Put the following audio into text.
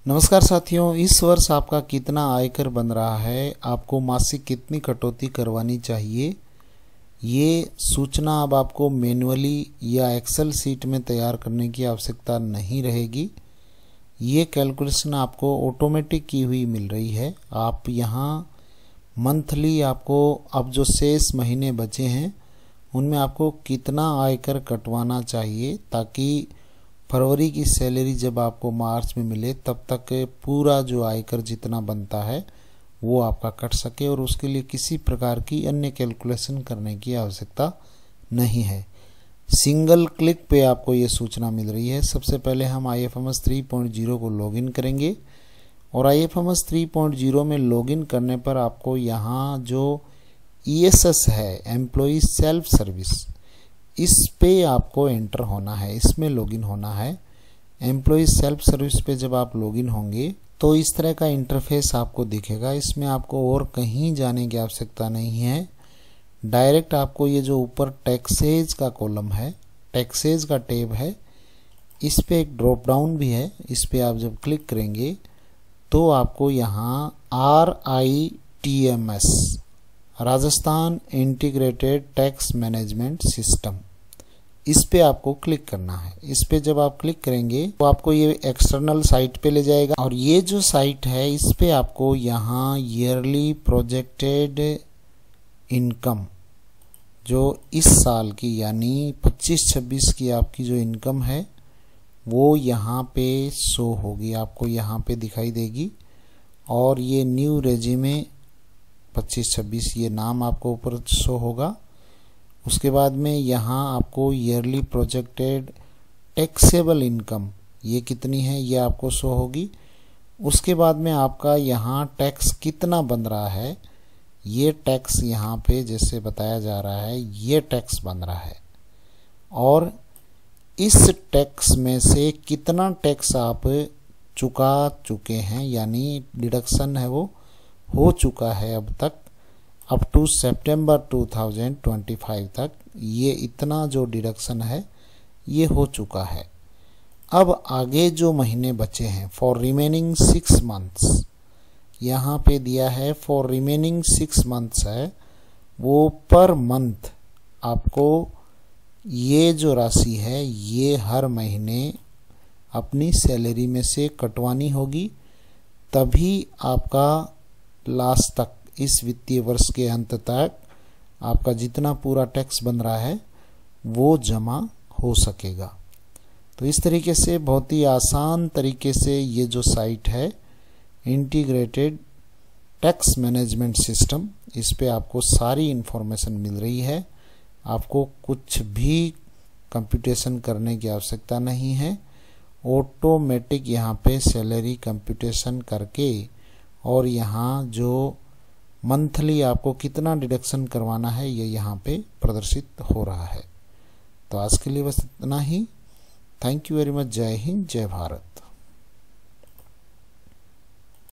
नमस्कार साथियों, इस वर्ष आपका कितना आयकर बन रहा है, आपको मासिक कितनी कटौती करवानी चाहिए, ये सूचना अब आपको मैन्युअली या एक्सेल सीट में तैयार करने की आवश्यकता नहीं रहेगी। ये कैलकुलेशन आपको ऑटोमेटिक की हुई मिल रही है। आप यहाँ मंथली आपको अब जो शेष महीने बचे हैं उनमें आपको कितना आयकर कटवाना चाहिए, ताकि फरवरी की सैलरी जब आपको मार्च में मिले तब तक पूरा जो आयकर जितना बनता है वो आपका कट सके और उसके लिए किसी प्रकार की अन्य कैलकुलेशन करने की आवश्यकता नहीं है। सिंगल क्लिक पे आपको ये सूचना मिल रही है। सबसे पहले हम IFMS 3.0 को लॉगिन करेंगे और IFMS 3.0 में लॉगिन करने पर आपको यहाँ जो ESS है, एम्प्लॉई सेल्फ सर्विस, इस पे आपको एंटर होना है, इसमें लॉगिन होना है। एम्प्लॉई सेल्फ सर्विस पे जब आप लॉगिन होंगे तो इस तरह का इंटरफेस आपको दिखेगा। इसमें आपको और कहीं जाने की आवश्यकता नहीं है। डायरेक्ट आपको ये जो ऊपर टैक्सेज का कॉलम है, टैक्सेज का टैब है, इस पे एक ड्रॉप डाउन भी है। इस पे आप जब क्लिक करेंगे तो आपको यहाँ RITMS, Rajasthan integrated tax management system, इस पे आपको क्लिक करना है। इस पे जब आप क्लिक करेंगे तो आपको ये एक्सटर्नल साइट पे ले जाएगा और ये जो साइट है इस पे आपको यहाँ ईयरली प्रोजेक्टेड इनकम, जो इस साल की यानी 25-26 की आपकी जो इनकम है वो यहाँ पे शो होगी, आपको यहाँ पे दिखाई देगी। और ये न्यू रेजिमे 25-26 ये नाम आपको ऊपर शो होगा। उसके बाद में यहाँ आपको ईयरली प्रोजेक्टेड टैक्सेबल इनकम ये कितनी है ये आपको शो होगी। उसके बाद में आपका यहाँ टैक्स कितना बन रहा है, ये टैक्स यहाँ पे जैसे बताया जा रहा है ये टैक्स बन रहा है और इस टैक्स में से कितना टैक्स आप चुका चुके हैं, यानी डिडक्शन है वो हो चुका है अब तक, अप टू सितंबर 2025 तक ये इतना जो डिडक्शन है ये हो चुका है। अब आगे जो महीने बचे हैं फॉर रिमेनिंग 6 मंथ्स, यहाँ पे दिया है फॉर रिमेनिंग 6 मंथ्स है, वो पर मंथ आपको ये जो राशि है ये हर महीने अपनी सैलरी में से कटवानी होगी, तभी आपका लास्ट तक इस वित्तीय वर्ष के अंत तक आपका जितना पूरा टैक्स बन रहा है वो जमा हो सकेगा। तो इस तरीके से बहुत ही आसान तरीके से ये जो साइट है इंटीग्रेटेड टैक्स मैनेजमेंट सिस्टम, इस पे आपको सारी इन्फॉर्मेशन मिल रही है। आपको कुछ भी कंप्यूटेशन करने की आवश्यकता नहीं है। ऑटोमेटिक यहाँ पे सैलरी कंप्यूटेशन करके और यहाँ जो मंथली आपको कितना डिडक्शन करवाना है ये यहाँ पे प्रदर्शित हो रहा है। तो आज के लिए बस इतना ही। Thank you very much. जय हिंद, जय भारत।